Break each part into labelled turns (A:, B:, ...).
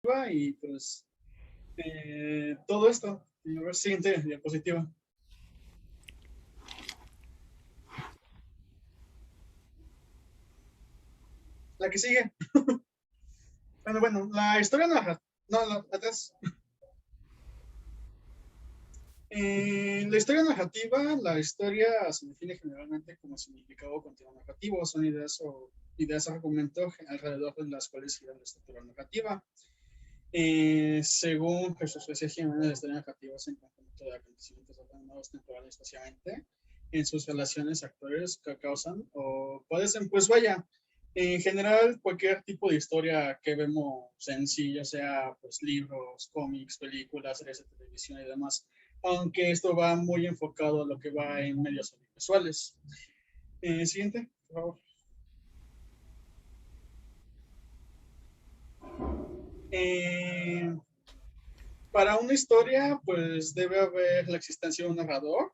A: mutua y pues todo esto. A ver, siguiente diapositiva. La que sigue. Bueno, la historia narrativa. No, no, atrás. La historia narrativa, la historia se define generalmente como significado continuo narrativo, son ideas o ideas argumento alrededor de las cuales gira la estructura narrativa. Según Jesús García Jiménez, la historia narrativa es en conjunto de acontecimientos ordenados temporal y espacialmente en sus relaciones actores que causan o padecen, pues vaya, en general cualquier tipo de historia que vemos en sí, ya sea pues libros, cómics, películas, series de televisión y demás, aunque esto va muy enfocado a lo que va en medios audiovisuales. Siguiente, por favor. Eh, para una historia, pues debe haber la existencia de un narrador.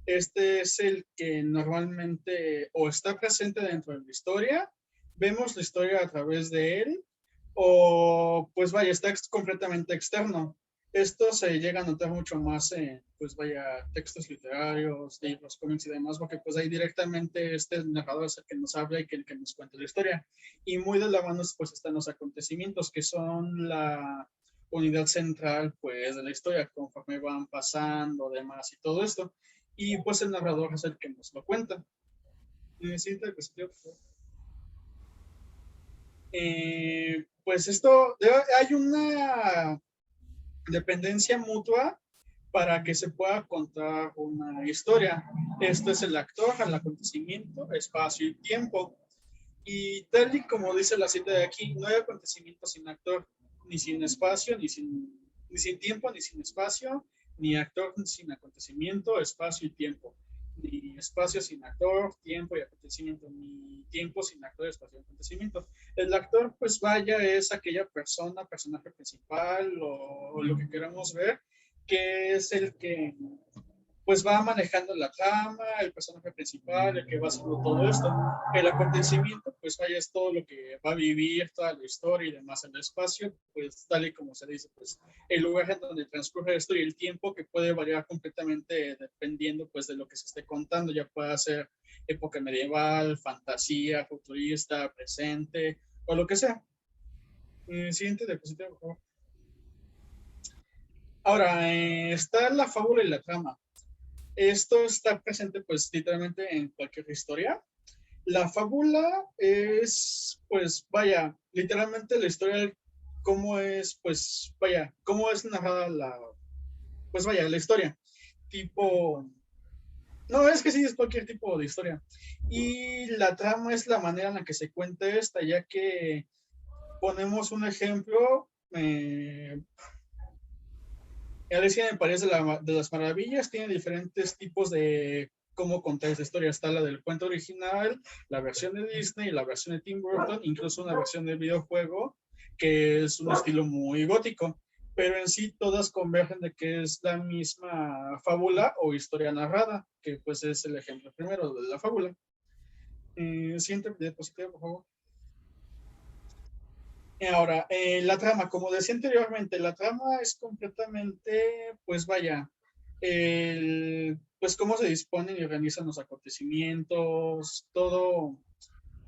A: Este es el que normalmente o está presente dentro de la historia, vemos la historia a través de él, o pues vaya, está completamente externo. Esto se llega a notar mucho más en, pues vaya, textos literarios, libros, cómics y demás, porque pues ahí directamente este narrador es el que nos habla y el que nos cuenta la historia. Y muy de la mano pues están los acontecimientos, que son la unidad central pues de la historia, conforme van pasando, demás y todo esto. Y pues el narrador es el que nos lo cuenta. Siguiente cuestión. Pues esto, hay una dependencia mutua para que se pueda contar una historia. Esto es el actor, el acontecimiento, espacio y tiempo. Y tal y como dice la cita de aquí, no hay acontecimiento sin actor, ni sin espacio, ni sin tiempo, ni sin espacio, ni actor sin acontecimiento, espacio y tiempo. Ni espacio sin actor, tiempo y acontecimiento, ni tiempo sin actor, espacio y acontecimiento. El actor, pues vaya, es aquella persona, personaje principal o lo que queramos ver, que es el que pues va manejando la trama, el personaje principal, el que va haciendo todo esto. El acontecimiento, pues vaya, es todo lo que va a vivir, toda la historia y demás. En el espacio, pues tal y como se dice, pues el lugar en donde transcurre esto y el tiempo que puede variar completamente dependiendo pues de lo que se esté contando, ya puede ser época medieval, fantasía, futurista, presente o lo que sea. Siguiente diapositiva, por favor. Ahora, está la fábula y la trama. Esto está presente pues literalmente en cualquier historia. La fábula es pues vaya, literalmente la historia, cómo es pues vaya, cómo es narrada pues vaya, la historia. Tipo, no, es que sí, es cualquier tipo de historia. Y la trama es la manera en la que se cuenta esta, ya que ponemos un ejemplo, Alicia en el País de las Maravillas tiene diferentes tipos de cómo contar esa historia. Está la del cuento original, la versión de Disney, la versión de Tim Burton, incluso una versión del videojuego, que es un estilo muy gótico. Pero en sí todas convergen de que es la misma fábula o historia narrada, que pues es el ejemplo primero de la fábula. Siguiente diapositiva, por favor. Ahora, la trama, como decía anteriormente, la trama es completamente, pues vaya, pues cómo se disponen y organizan los acontecimientos, todo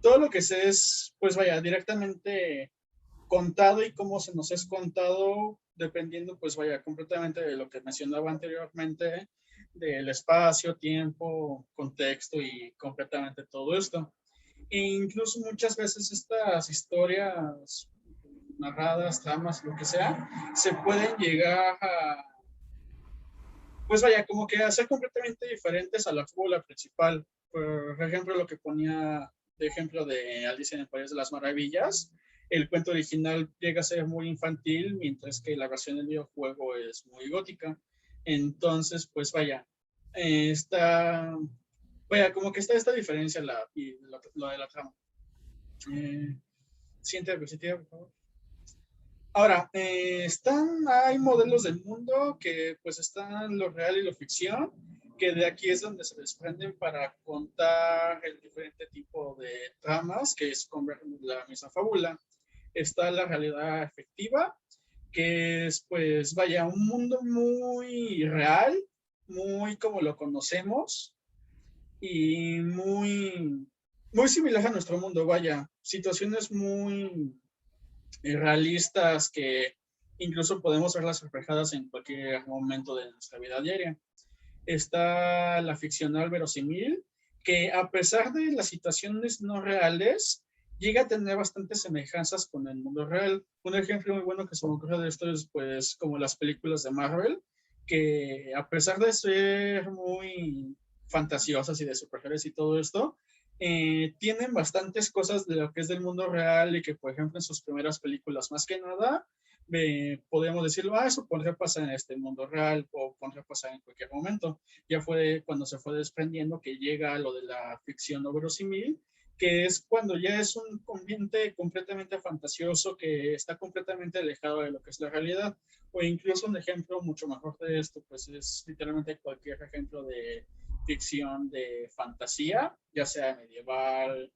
A: lo que se es, pues vaya, directamente contado y cómo se nos es contado, dependiendo, pues vaya, completamente de lo que mencionaba anteriormente, del espacio, tiempo, contexto y completamente todo esto. E incluso muchas veces estas historias narradas, tramas, lo que sea, se pueden llegar a, pues vaya, como que a ser completamente diferentes a la fórmula principal. Por ejemplo, lo que ponía de ejemplo de Alicia en el País de las Maravillas, el cuento original llega a ser muy infantil, mientras que la versión del videojuego es muy gótica. Entonces, pues vaya, está, vaya, como que está esta diferencia y lo de la trama. Siguiente diapositiva, por favor. Ahora, hay modelos del mundo que pues están lo real y lo ficción, que de aquí es donde se desprenden para contar el diferente tipo de tramas que es convergen en la misma fábula. Está la realidad efectiva, que es, pues, vaya, un mundo muy real, muy como lo conocemos y muy similar a nuestro mundo, vaya, situaciones muy realistas que incluso podemos verlas reflejadas en cualquier momento de nuestra vida diaria. Está la ficcional verosímil, que a pesar de las situaciones no reales, llega a tener bastantes semejanzas con el mundo real. Un ejemplo muy bueno que se me ocurre de esto es pues como las películas de Marvel, que a pesar de ser muy fantasiosas y de superhéroes y todo esto, tienen bastantes cosas de lo que es del mundo real y que, por ejemplo, en sus primeras películas, más que nada, podemos decirlo, eso podría pasar en este mundo real o podría pasar en cualquier momento. Ya fue cuando se fue desprendiendo que llega lo de la ficción no verosímil, que es cuando ya es un ambiente completamente fantasioso que está completamente alejado de lo que es la realidad. O incluso un ejemplo mucho mejor de esto, pues es literalmente cualquier ejemplo de ficción de fantasía, ya sea medieval,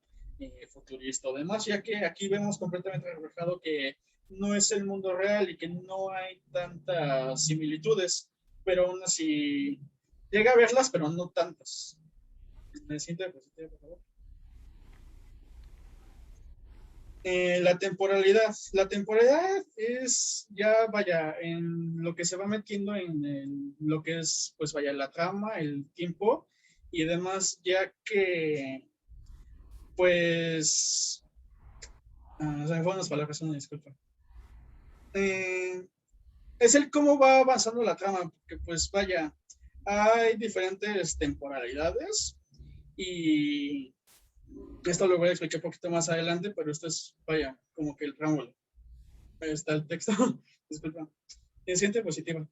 A: futurista o demás, ya que aquí vemos completamente reflejado que no es el mundo real y que no hay tantas similitudes, pero aún así llega a verlas, pero no tantas. ¿Me siente positivo, por favor? La temporalidad es ya, vaya, en lo que se va metiendo lo que es, pues vaya, la trama, el tiempo y demás, ya que, pues, se me fueron las palabras, una disculpa. Eh, es el cómo va avanzando la trama, porque pues vaya, hay diferentes temporalidades y esto lo voy a explicar un poquito más adelante, pero esto es, vaya, como que el preámbulo. Ahí está el texto, disculpa. Siente positiva.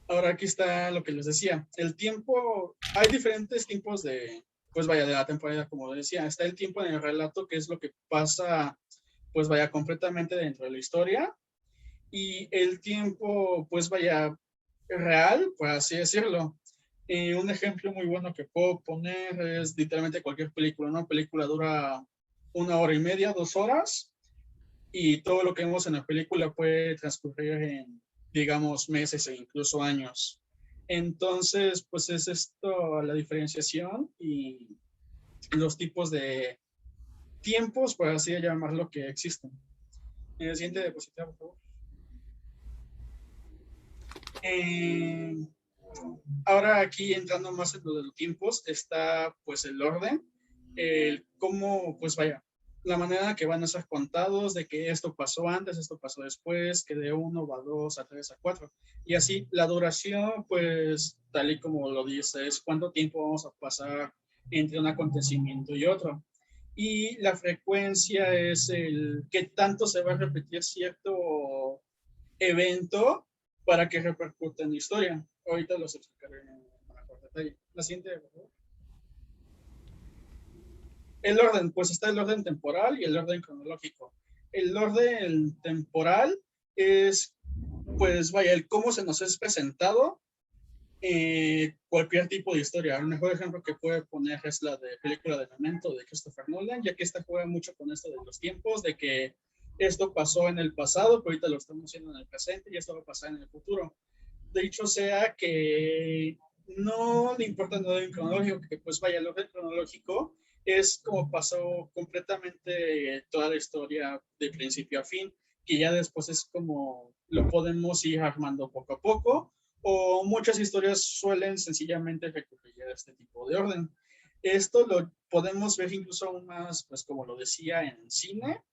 A: Ahora aquí está lo que les decía. El tiempo, hay diferentes tipos de, pues vaya, de la temporada, como decía. Está el tiempo en el relato, que es lo que pasa, pues vaya, completamente dentro de la historia. Y el tiempo, pues vaya, real, por así decirlo. Un ejemplo muy bueno que puedo poner es literalmente cualquier película. Una película dura 1 hora y media, 2 horas, y todo lo que vemos en la película puede transcurrir en, digamos, meses e incluso años. Entonces, pues es esto la diferenciación y los tipos de tiempos, por así llamarlo, que existen. Siguiente diapositiva, por favor. Eh, Ahora aquí entrando más en lo de los tiempos, está pues el orden, el cómo, pues vaya, la manera que van a ser contados, de que esto pasó antes, esto pasó después, que de 1 va a 2, a 3, a 4. Y así, la duración, pues tal y como lo dice, es cuánto tiempo vamos a pasar entre un acontecimiento y otro. Y la frecuencia es el qué tanto se va a repetir cierto evento para que repercuta en la historia. Ahorita los explicaré en mejor detalle. La siguiente, por favor. El orden, pues está el orden temporal y el orden cronológico. El orden temporal es, pues vaya, el cómo se nos es presentado cualquier tipo de historia. El mejor ejemplo que puede poner es la de película de Memento de Christopher Nolan, ya que esta juega mucho con esto de los tiempos, de que esto pasó en el pasado, pero ahorita lo estamos haciendo en el presente y esto va a pasar en el futuro. De hecho, sea que no le importa el orden cronológico, que pues vaya, el orden cronológico es como pasó completamente toda la historia de principio a fin, que ya después es como lo podemos ir armando poco a poco, o muchas historias suelen sencillamente recurrir a este tipo de orden. Esto lo podemos ver incluso aún más, pues como lo decía, en cine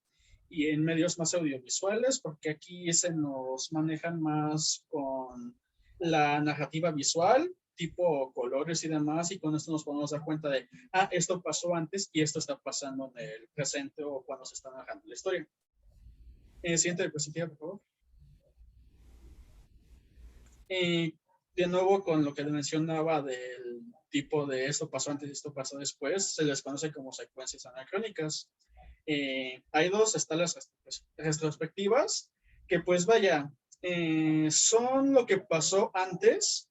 A: y en medios más audiovisuales, porque aquí se nos manejan más con la narrativa visual, tipo colores y demás, y con esto nos podemos dar cuenta de, esto pasó antes y esto está pasando en el presente o cuando se está narrando la historia. Siguiente diapositiva, por favor. Eh, de nuevo, con lo que mencionaba del tipo de esto pasó antes y esto pasó después, se les conoce como secuencias anacrónicas. Hay dos, están las retrospectivas, que pues vaya, son lo que pasó antes,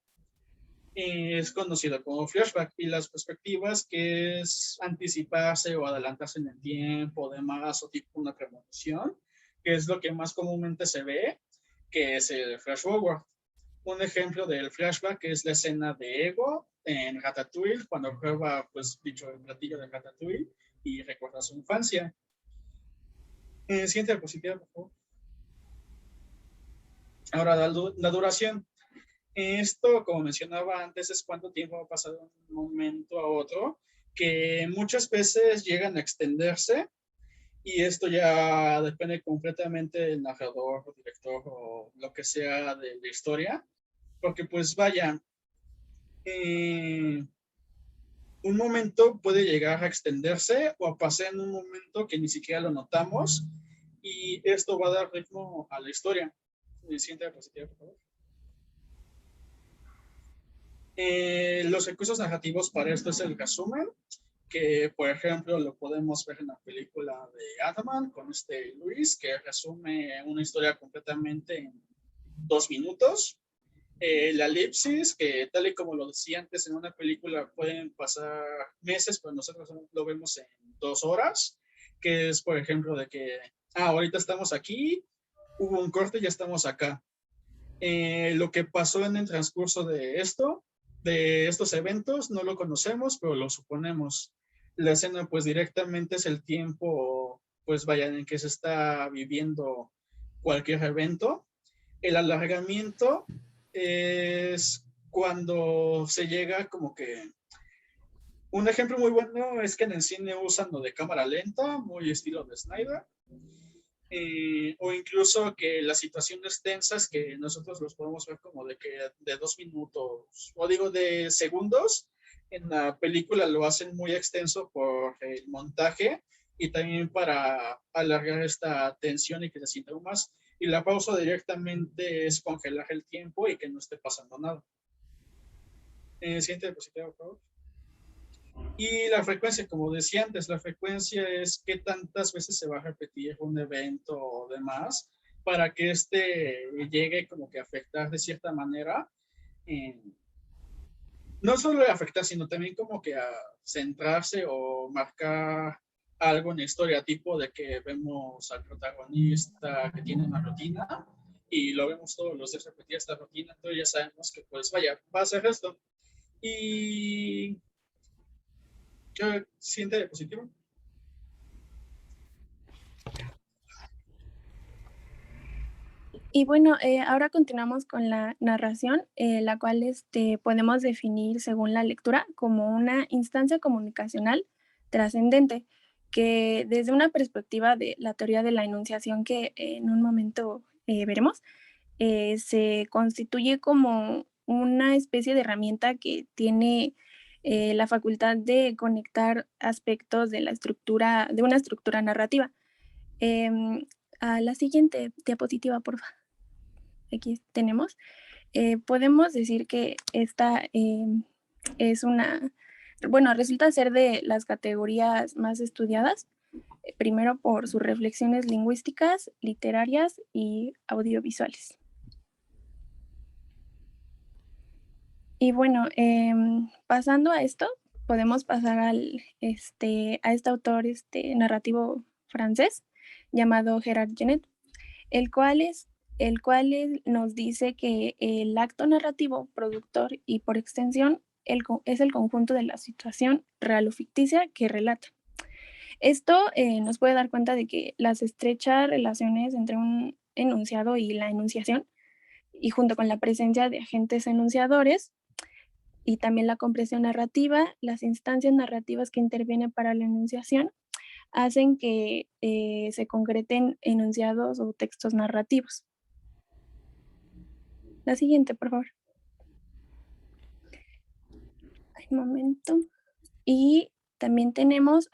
A: es conocido como flashback, y las perspectivas que es anticiparse o adelantarse en el tiempo, demás, o tipo una premonición, que es lo que más comúnmente se ve, que es el flash forward. Un ejemplo del flashback es la escena de Ego en Ratatouille, cuando prueba, pues, dicho el platillo de Ratatouille y recuerda su infancia. Siguiente diapositiva, por favor. Ahora, la duración. Esto, como mencionaba antes, es cuánto tiempo ha pasado de un momento a otro, que muchas veces llegan a extenderse, y esto ya depende completamente del narrador o director o lo que sea de la historia, porque pues vaya, eh, un momento puede llegar a extenderse o a pasar en un momento que ni siquiera lo notamos, y esto va a dar ritmo a la historia. Siguiente diapositiva, por favor. Los recursos narrativos para esto es el resumen, que por ejemplo lo podemos ver en la película de Ant-Man con este Luis, que resume una historia completamente en 2 minutos. La elipsis, que tal y como lo decía antes, en una película pueden pasar meses, pero nosotros lo vemos en 2 horas, que es por ejemplo de que, ahorita estamos aquí, hubo un corte y ya estamos acá. Lo que pasó en el transcurso de estos eventos, no lo conocemos, pero lo suponemos. La escena, pues directamente es el tiempo, pues vaya, en que se está viviendo cualquier evento. El alargamiento es cuando se llega como que... Un ejemplo muy bueno es que en el cine usan lo de cámara lenta, muy estilo de Snyder, o incluso que las situaciones tensas que nosotros los podemos ver como de que de 2 minutos, o digo de segundos, en la película lo hacen muy extenso por el montaje y también para alargar esta tensión y que se sienta aún más. Y la pausa directamente es congelar el tiempo y que no esté pasando nada. Siguiente diapositiva, por favor. Y la frecuencia, como decía antes, la frecuencia es qué tantas veces se va a repetir un evento o demás para que este llegue como que a afectar de cierta manera. No solo a afectar, sino también como que a centrarse o marcar algo en la historia, tipo de que vemos al protagonista que tiene una rutina y lo vemos todos los días repetir esta rutina, entonces ya sabemos que pues vaya, va a ser esto. Y siguiente diapositiva.
B: Y bueno, ahora continuamos con la narración, la cual podemos definir según la lectura como una instancia comunicacional trascendente, que desde una perspectiva de la teoría de la enunciación que en un momento veremos, se constituye como una especie de herramienta que tiene la facultad de conectar aspectos de la estructura, de una estructura narrativa. Em, a la siguiente diapositiva, por favor. Aquí tenemos. Podemos decir que esta es una, bueno, resulta ser de las categorías más estudiadas, primero por sus reflexiones lingüísticas, literarias y audiovisuales. Y bueno, pasando a esto, podemos pasar a este autor narrativo francés llamado Gerard Genet, el cual nos dice que el acto narrativo, productor y por extensión es el conjunto de la situación real o ficticia que relata. Esto nos puede dar cuenta de que las estrechas relaciones entre un enunciado y la enunciación, y junto con la presencia de agentes enunciadores y también la compresión narrativa, las instancias narrativas que intervienen para la enunciación, hacen que se concreten enunciados o textos narrativos. La siguiente, por favor. Un momento. Y también tenemos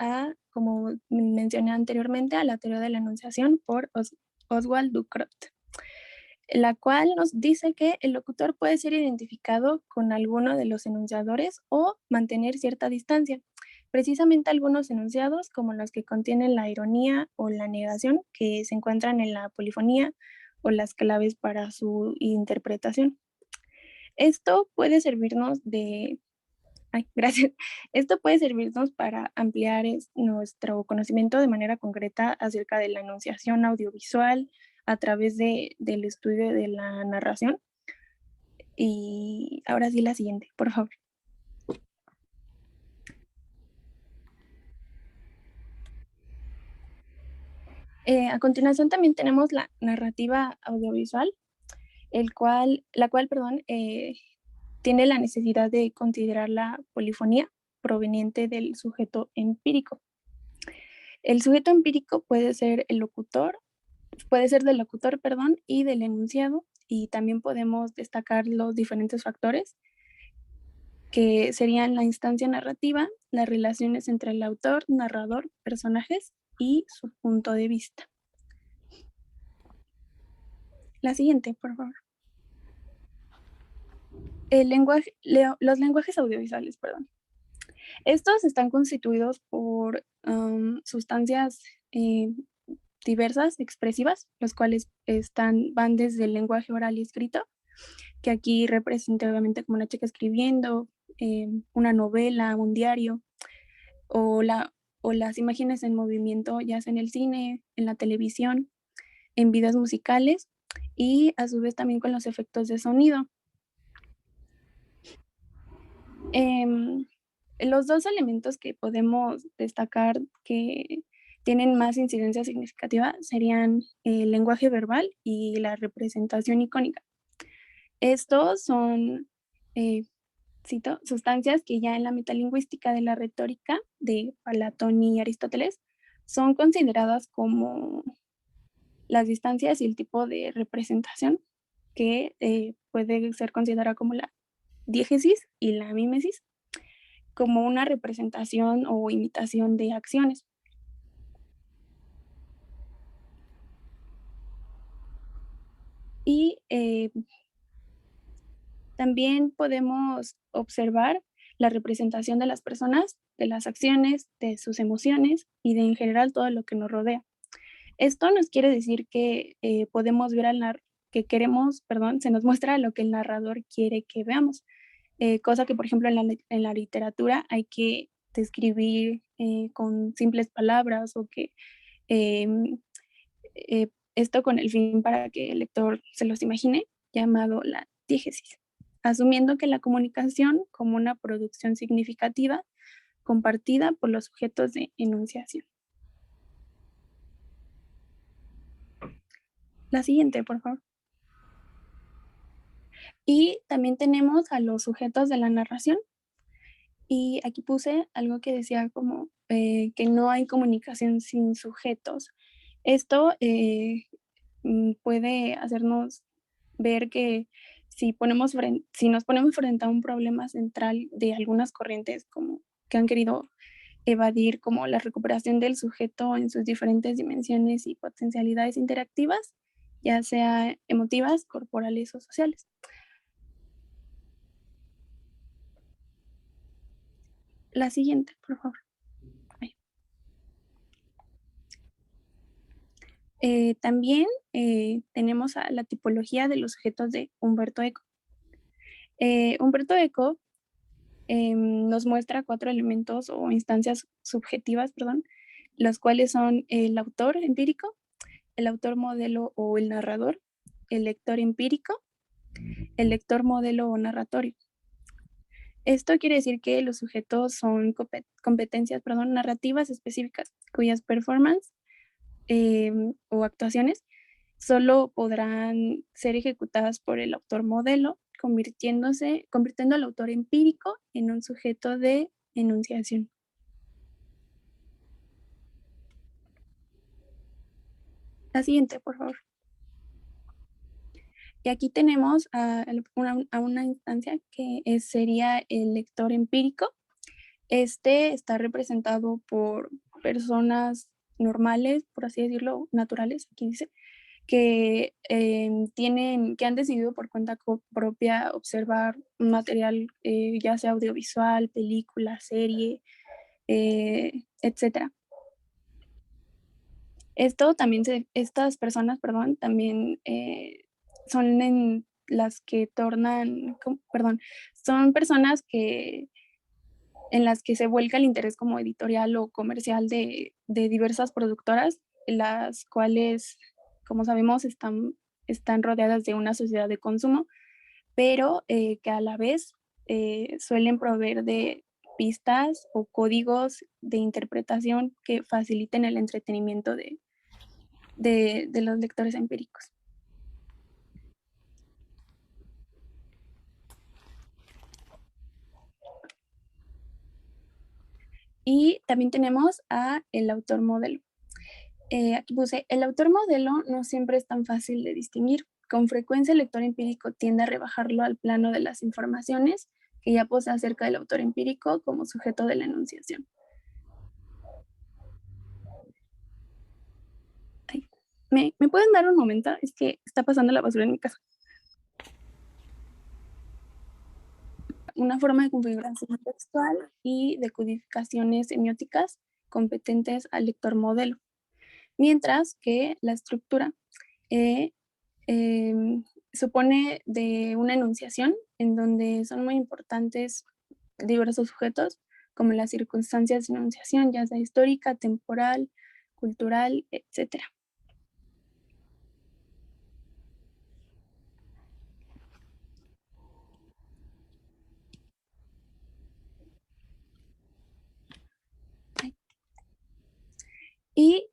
B: como mencioné anteriormente, a la teoría de la enunciación por Oswald Ducrot, la cual nos dice que el locutor puede ser identificado con alguno de los enunciadores o mantener cierta distancia. Precisamente algunos enunciados, como los que contienen la ironía o la negación, que se encuentran en la polifonía o las claves para su interpretación. Esto puede servirnos de Ay, gracias. Esto puede servirnos para ampliar nuestro conocimiento de manera concreta acerca de la enunciación audiovisual a través del estudio de la narración. Y ahora sí la siguiente, por favor. A continuación también tenemos la narrativa audiovisual, la cual, perdón, tiene la necesidad de considerar la polifonía proveniente del sujeto empírico. El sujeto empírico puede ser del locutor, perdón, y del enunciado, y también podemos destacar los diferentes factores que serían la instancia narrativa, las relaciones entre el autor, narrador, personajes y su punto de vista. La siguiente, por favor. Los lenguajes audiovisuales, perdón. Estos están constituidos por sustancias diversas, expresivas, los cuales van desde el lenguaje oral y escrito, que aquí representa obviamente como una chica escribiendo, una novela, un diario, o las imágenes en movimiento, ya sea en el cine, en la televisión, en videos musicales y a su vez también con los efectos de sonido. Los dos elementos que podemos destacar que tienen más incidencia significativa serían el lenguaje verbal y la representación icónica. Estos son, cito, sustancias que ya en la metalingüística de la retórica de Platón y Aristóteles son consideradas como las distancias y el tipo de representación que puede ser considerada como la diégesis y la mímesis, como una representación o imitación de acciones. Y también podemos observar la representación de las personas, de las acciones, de sus emociones y de en general todo lo que nos rodea. Esto nos quiere decir que podemos ver que queremos, perdón, se nos muestra lo que el narrador quiere que veamos. Cosa que, por ejemplo, en la literatura hay que describir con simples palabras o que esto con el fin para que el lector se los imagine, llamado la diégesis, asumiendo que la comunicación como una producción significativa compartida por los sujetos de enunciación. La siguiente, por favor. Y también tenemos a los sujetos de la narración. Y aquí puse algo que decía como que no hay comunicación sin sujetos. Esto puede hacernos ver que si nos ponemos frente a un problema central de algunas corrientes como que han querido evadir como la recuperación del sujeto en sus diferentes dimensiones y potencialidades interactivas, ya sea emotivas, corporales o sociales. La siguiente, por favor. También tenemos a la tipología de los sujetos de Umberto Eco. Umberto Eco nos muestra 4 elementos o instancias subjetivas, perdón, los cuales son el autor empírico, el autor modelo o el narrador, el lector empírico, el lector modelo o narratorio. Esto quiere decir que los sujetos son competencias, perdón, narrativas específicas, cuyas performance o actuaciones solo podrán ser ejecutadas por el autor modelo, convirtiendo al autor empírico en un sujeto de enunciación. La siguiente, por favor. Y aquí tenemos a una instancia que sería el lector empírico. Este está representado por personas normales, por así decirlo, naturales, aquí dice, que que han decidido por cuenta propia observar un material, ya sea audiovisual, película, serie, etcétera. Estas personas, perdón, también son las que son personas que en las que se vuelca el interés como editorial o comercial de diversas productoras, las cuales, como sabemos, están rodeadas de una sociedad de consumo, pero que a la vez suelen proveer de pistas o códigos de interpretación que faciliten el entretenimiento de los lectores empíricos. Y también tenemos a el autor modelo. Aquí puse, el autor modelo no siempre es tan fácil de distinguir. Con frecuencia el lector empírico tiende a rebajarlo al plano de las informaciones que ya posee acerca del autor empírico como sujeto de la enunciación. Ay, ¿me pueden dar un momento? Es que está pasando la basura en mi casa. Una forma de configuración textual y de codificaciones semióticas competentes al lector modelo. Mientras que la estructura supone de una enunciación en donde son muy importantes diversos sujetos, como las circunstancias de enunciación, ya sea histórica, temporal, cultural, etc. Y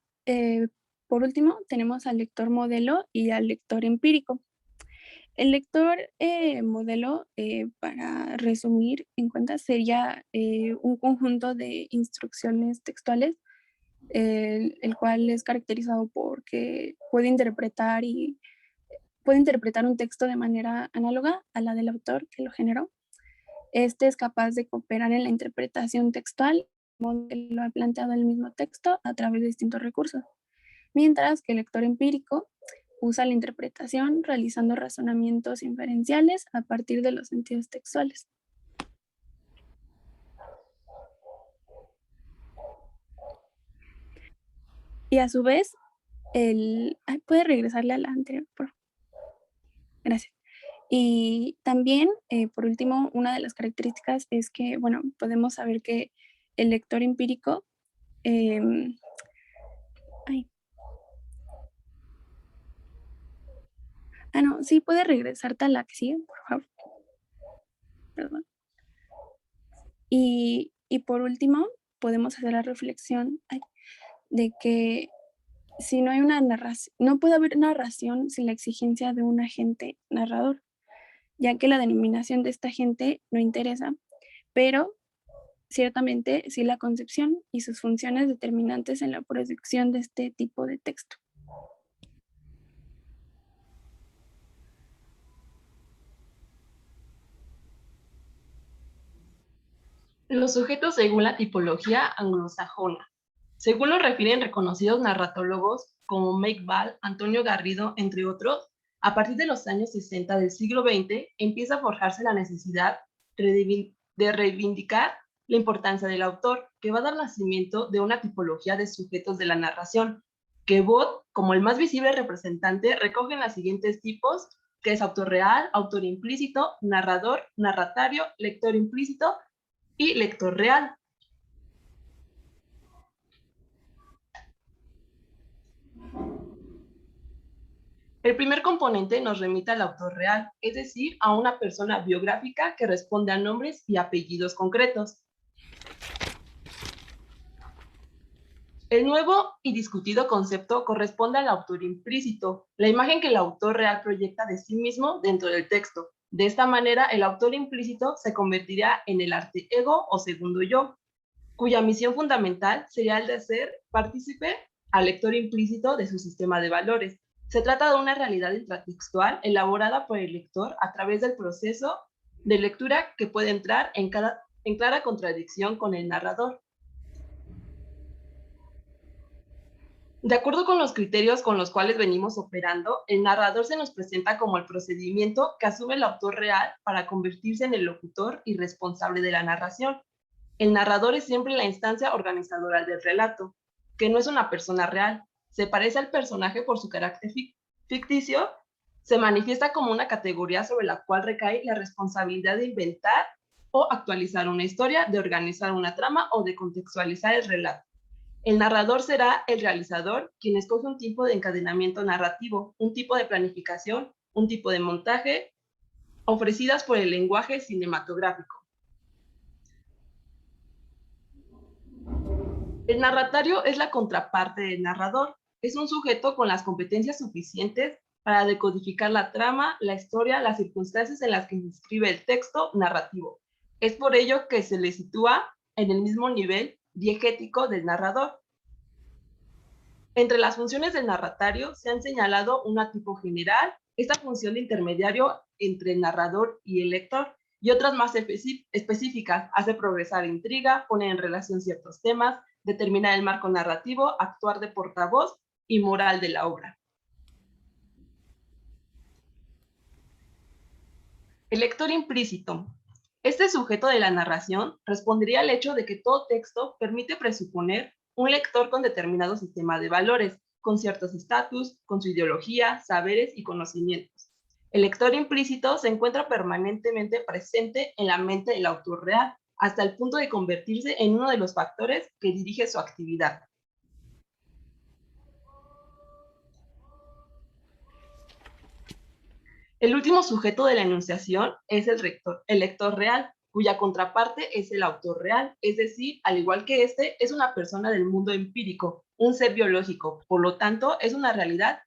B: por último, tenemos al lector modelo y al lector empírico. El lector modelo, para resumir en cuenta, sería un conjunto de instrucciones textuales, el cual es caracterizado porque puede interpretar un texto de manera análoga a la del autor que lo generó. Este es capaz de cooperar en la interpretación textual, como que lo ha planteado el mismo texto a través de distintos recursos. Mientras que el lector empírico usa la interpretación realizando razonamientos inferenciales a partir de los sentidos textuales. Y a su vez, ¿puede regresarle a la anterior? Por favor. Gracias. Y también, por último, una de las características es que, bueno, podemos saber que el lector empírico, no, sí, puede regresarte a la que sigue, por favor. Perdón. Y por último, podemos hacer la reflexión de que si no hay una narración, no puede haber narración sin la exigencia de un agente narrador, ya que la denominación de esta agente no interesa, pero ciertamente sí la concepción y sus funciones determinantes en la producción de este tipo de texto.
C: Los sujetos según la tipología anglosajona. Según lo refieren reconocidos narratólogos como Meg Ball, Antonio Garrido, entre otros, a partir de los años 60 del siglo XX empieza a forjarse la necesidad de reivindicar la importancia del autor, que va a dar nacimiento de una tipología de sujetos de la narración, que Bott, como el más visible representante, recoge en los siguientes tipos, que es autor real, autor implícito, narrador, narratario, lector implícito y lector real. El primer componente nos remite al autor real, es decir, a una persona biográfica que responde a nombres y apellidos concretos. El nuevo y discutido concepto corresponde al autor implícito, la imagen que el autor real proyecta de sí mismo dentro del texto. De esta manera, el autor implícito se convertirá en el alter ego o segundo yo, cuya misión fundamental sería el de hacer partícipe al lector implícito de su sistema de valores. Se trata de una realidad intratextual elaborada por el lector a través del proceso de lectura que puede entrar en clara contradicción con el narrador. De acuerdo con los criterios con los cuales venimos operando, el narrador se nos presenta como el procedimiento que asume el autor real para convertirse en el locutor y responsable de la narración. El narrador es siempre la instancia organizadora del relato, que no es una persona real. Se parece al personaje por su carácter ficticio, se manifiesta como una categoría sobre la cual recae la responsabilidad de inventar o actualizar una historia, de organizar una trama o de contextualizar el relato. El narrador será el realizador quien escoge un tipo de encadenamiento narrativo, un tipo de planificación, un tipo de montaje, ofrecidas por el lenguaje cinematográfico. El narratario es la contraparte del narrador. Es un sujeto con las competencias suficientes para decodificar la trama, la historia, las circunstancias en las que se escribe el texto narrativo. Es por ello que se le sitúa en el mismo nivel diegético del narrador. Entre las funciones del narratario se han señalado una tipo general, esta función de intermediario entre el narrador y el lector, y otras más específicas: hace progresar intriga, pone en relación ciertos temas, determinar el marco narrativo, actuar de portavoz y moral de la obra. El lector implícito. Este sujeto de la narración respondería al hecho de que todo texto permite presuponer un lector con determinado sistema de valores, con ciertos estatus, con su ideología, saberes y conocimientos. El lector implícito se encuentra permanentemente presente en la mente del autor real, hasta el punto de convertirse en uno de los factores que dirige su actividad. El último sujeto de la enunciación es el lector real, cuya contraparte es el autor real, es decir, al igual que este, es una persona del mundo empírico, un ser biológico, por lo tanto, es una realidad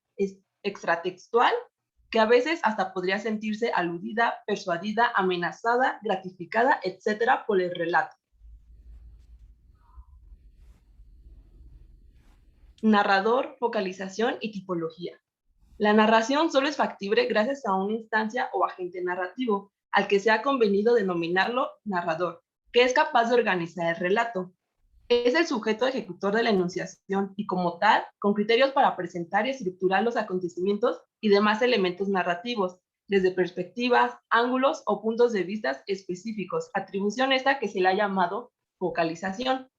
C: extratextual que a veces hasta podría sentirse aludida, persuadida, amenazada, gratificada, etcétera, por el relato. Narrador, focalización y tipología. La narración solo es factible gracias a una instancia o agente narrativo, al que se ha convenido denominarlo narrador, que es capaz de organizar el relato. Es el sujeto ejecutor de la enunciación y, como tal, con criterios para presentar y estructurar los acontecimientos y demás elementos narrativos, desde perspectivas, ángulos o puntos de vista específicos, atribución esta que se le ha llamado focalización.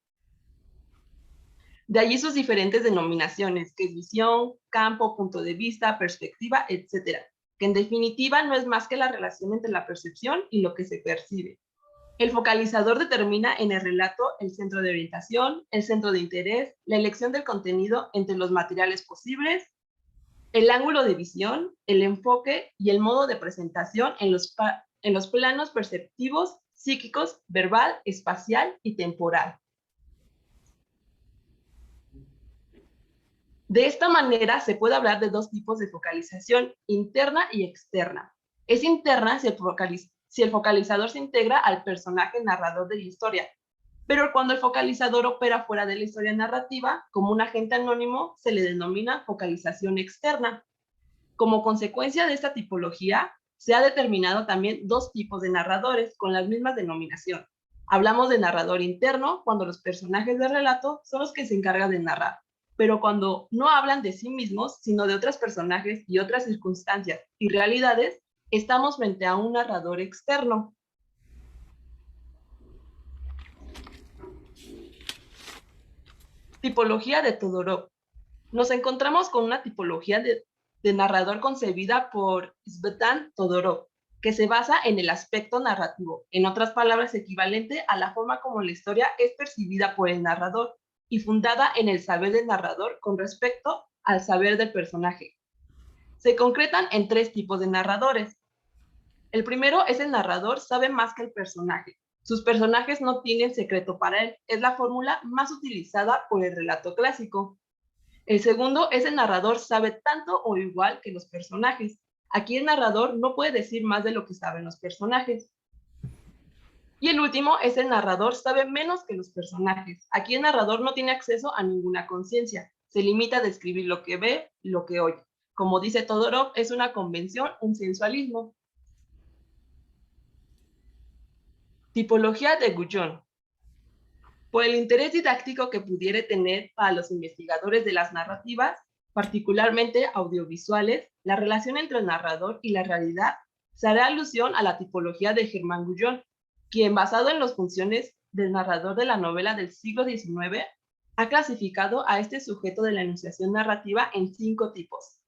C: De allí sus diferentes denominaciones, que es visión, campo, punto de vista, perspectiva, etcétera, que en definitiva no es más que la relación entre la percepción y lo que se percibe. El focalizador determina en el relato el centro de orientación, el centro de interés, la elección del contenido entre los materiales posibles, el ángulo de visión, el enfoque y el modo de presentación en los planos perceptivos, psíquicos, verbal, espacial y temporal. De esta manera se puede hablar de dos tipos de focalización, interna y externa. Es interna si el focalizador se integra al personaje narrador de la historia, pero cuando el focalizador opera fuera de la historia narrativa, como un agente anónimo, se le denomina focalización externa. Como consecuencia de esta tipología, se ha determinado también dos tipos de narradores con la misma denominación. Hablamos de narrador interno cuando los personajes del relato son los que se encargan de narrar, pero cuando no hablan de sí mismos, sino de otros personajes y otras circunstancias y realidades, estamos frente a un narrador externo. Tipología de Todorov. Nos encontramos con una tipología de narrador concebida por Svetlana Todorov, que se basa en el aspecto narrativo, en otras palabras, equivalente a la forma como la historia es percibida por el narrador y fundada en el saber del narrador con respecto al saber del personaje. Se concretan en tres tipos de narradores. El primero es el narrador sabe más que el personaje. Sus personajes no tienen secreto para él. Es la fórmula más utilizada por el relato clásico. El segundo es el narrador sabe tanto o igual que los personajes. Aquí el narrador no puede decir más de lo que saben los personajes. Y el último es el narrador sabe menos que los personajes. Aquí el narrador no tiene acceso a ninguna conciencia. Se limita a describir lo que ve, lo que oye. Como dice Todorov, es una convención, un sensualismo. Tipología de Guyon. Por el interés didáctico que pudiera tener para los investigadores de las narrativas, particularmente audiovisuales, la relación entre el narrador y la realidad se hará alusión a la tipología de Germán Guyon, quien, basado en las funciones del narrador de la novela del siglo XIX, ha clasificado a este sujeto de la enunciación narrativa en 5 tipos.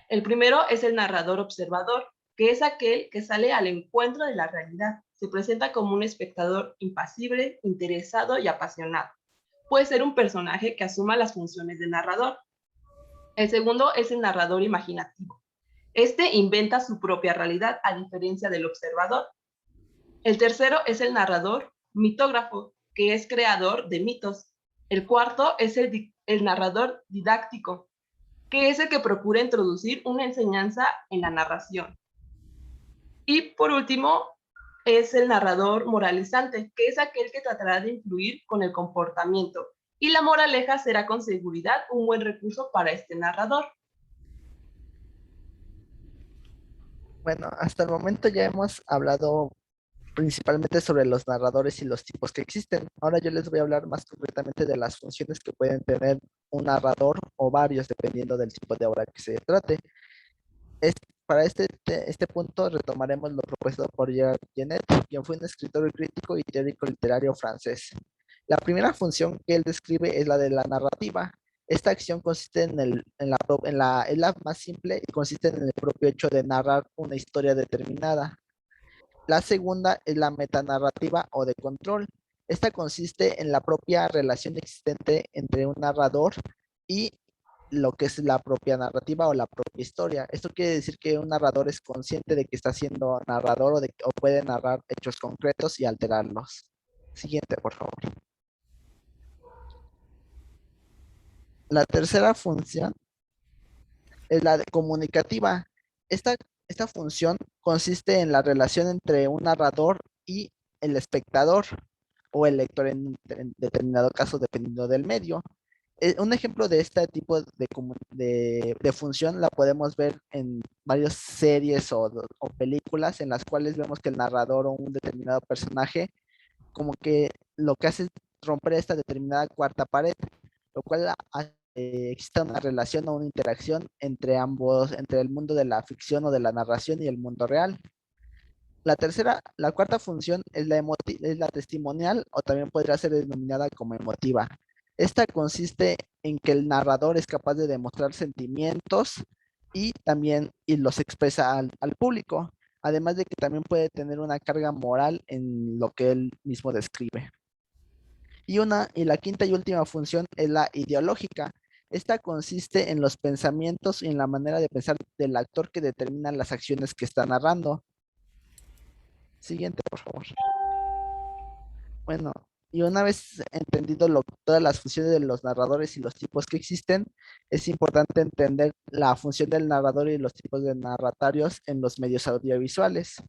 C: El primero es el narrador observador, que es aquel que sale al encuentro de la realidad, se presenta como un espectador impasible, interesado y apasionado. Puede ser un personaje que asuma las funciones de narrador. El segundo es el narrador imaginativo. Este inventa su propia realidad, a diferencia del observador. El tercero es el narrador mitógrafo, que es creador de mitos. El cuarto es el narrador didáctico, que es el que procura introducir una enseñanza en la narración. Y por último, es el narrador moralizante, que es aquel que tratará de influir con el comportamiento. Y la moraleja será con seguridad un buen recurso para este narrador.
D: Bueno, hasta el momento ya hemos hablado principalmente sobre los narradores y los tipos que existen. Ahora yo les voy a hablar más concretamente de las funciones que pueden tener un narrador o varios, dependiendo del tipo de obra que se trate. Para este punto retomaremos lo propuesto por Gerard Genet, quien fue un escritor y crítico y teórico literario francés. La primera función que él describe es la de la narrativa. Esta acción consiste es la más simple y consiste en el propio hecho de narrar una historia determinada. La segunda es la metanarrativa o de control. Esta consiste en la propia relación existente entre un narrador y lo que es la propia narrativa o la propia historia. Esto quiere decir que un narrador es consciente de que está siendo narrador o puede narrar hechos concretos y alterarlos. Siguiente, por favor. La tercera función es la de comunicativa. Esta función consiste en la relación entre un narrador y el espectador o el lector en determinado caso, dependiendo del medio. Un ejemplo de este tipo de función la podemos ver en varias series o películas en las cuales vemos que el narrador o un determinado personaje como que lo que hace es romper esta determinada cuarta pared, lo cual hace que exista una relación o una interacción entre ambos, entre el mundo de la ficción o de la narración y el mundo real. La cuarta función es es la testimonial o también podría ser denominada como emotiva. Esta consiste en que el narrador es capaz de demostrar sentimientos y los expresa al público, además de que también puede tener una carga moral en lo que él mismo describe. Y la quinta y última función es la ideológica. Esta consiste en los pensamientos y en la manera de pensar del actor que determina las acciones que está narrando. Siguiente, por favor. Bueno, y una vez entendido todas las funciones de los narradores y los tipos que existen, es importante entender la función del narrador y los tipos de narratarios en los medios audiovisuales.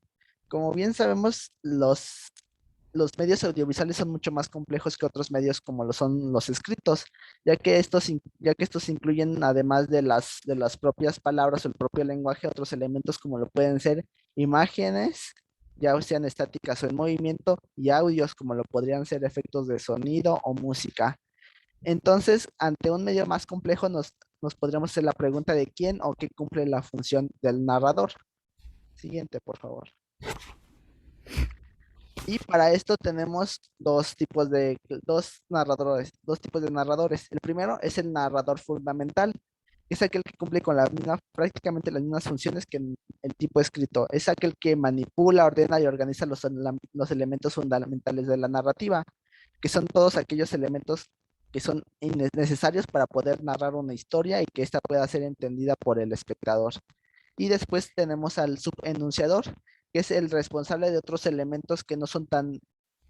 D: Como bien sabemos, los medios audiovisuales son mucho más complejos que otros medios como lo son los escritos, ya que estos incluyen, además de las propias palabras o el propio lenguaje, otros elementos como lo pueden ser imágenes, ya sean estáticas o en movimiento, y audios como lo podrían ser efectos de sonido o música. Entonces, ante un medio más complejo, nos podríamos hacer la pregunta de quién o qué cumple la función del narrador. Siguiente, por favor. Y para esto tenemos dos tipos de narradores. El primero es el narrador fundamental, que es aquel que cumple con prácticamente las mismas funciones que el tipo escrito. Es aquel que manipula, ordena y organiza los elementos fundamentales de la narrativa, que son todos aquellos elementos que son necesarios para poder narrar una historia y que ésta pueda ser entendida por el espectador. Y después tenemos al subenunciador, que es el responsable de otros elementos que no son tan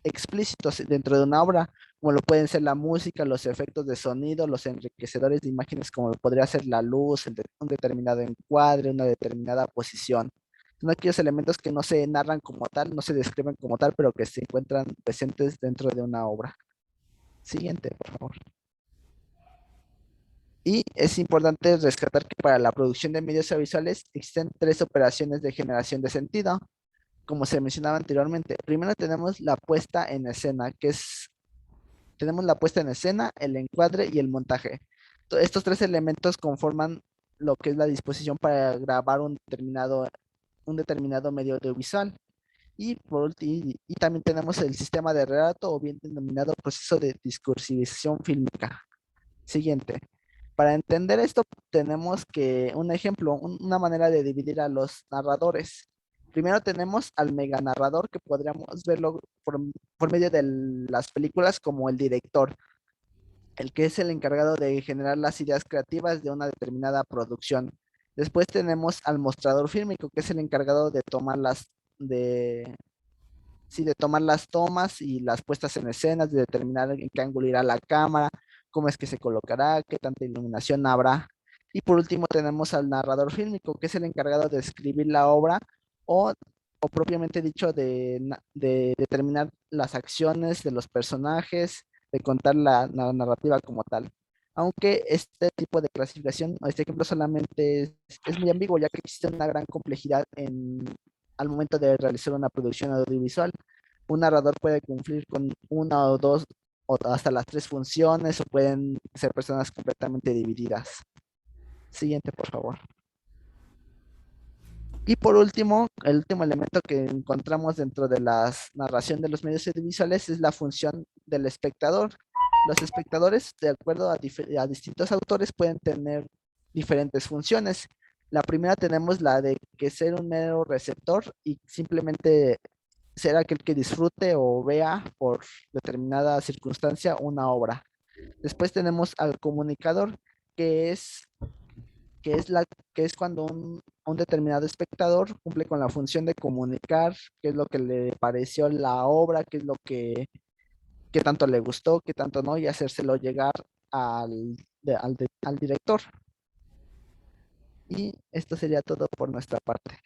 D: explícitos dentro de una obra, como lo pueden ser la música, los efectos de sonido, los enriquecedores de imágenes, como podría ser la luz, un determinado encuadre, una determinada posición. Son aquellos elementos que no se narran como tal, no se describen como tal, pero que se encuentran presentes dentro de una obra. Siguiente, por favor. Y es importante rescatar que para la producción de medios audiovisuales existen tres operaciones de generación de sentido, como se mencionaba anteriormente. Primero tenemos la puesta en escena, tenemos la puesta en escena, el encuadre y el montaje. Estos tres elementos conforman lo que es la disposición para grabar un determinado medio audiovisual. Y también tenemos el sistema de relato o bien denominado proceso de discursivización fílmica. Siguiente. Para entender esto tenemos que un ejemplo, una manera de dividir a los narradores. Primero tenemos al meganarrador, que podríamos verlo por medio de las películas como el director, el que es el encargado de generar las ideas creativas de una determinada producción. Después tenemos al mostrador fílmico, que es el encargado de tomar de, sí, de tomar las tomas y las puestas en escenas, de determinar en qué ángulo irá la cámara, cómo es que se colocará, qué tanta iluminación habrá. Y por último tenemos al narrador fílmico, que es el encargado de escribir la obra o, o propiamente dicho de determinar las acciones de los personajes, de contar la narrativa como tal. Aunque este tipo de clasificación o este ejemplo solamente es muy ambiguo, ya que existe una gran complejidad al momento de realizar una producción audiovisual. Un narrador puede cumplir con una o dos o hasta las tres funciones, o pueden ser personas completamente divididas. Siguiente, por favor. Y por último, el último elemento que encontramos dentro de la narración de los medios audiovisuales es la función del espectador. Los espectadores, de acuerdo a distintos autores, pueden tener diferentes funciones. La primera tenemos la de que ser un mero receptor y simplemente ser aquel que disfrute o vea por determinada circunstancia una obra. Después tenemos al comunicador, que es, que es, la, que es cuando un determinado espectador cumple con la función de comunicar qué es lo que le pareció la obra, qué tanto le gustó, qué tanto no, y hacérselo llegar al director. Y esto sería todo por nuestra parte.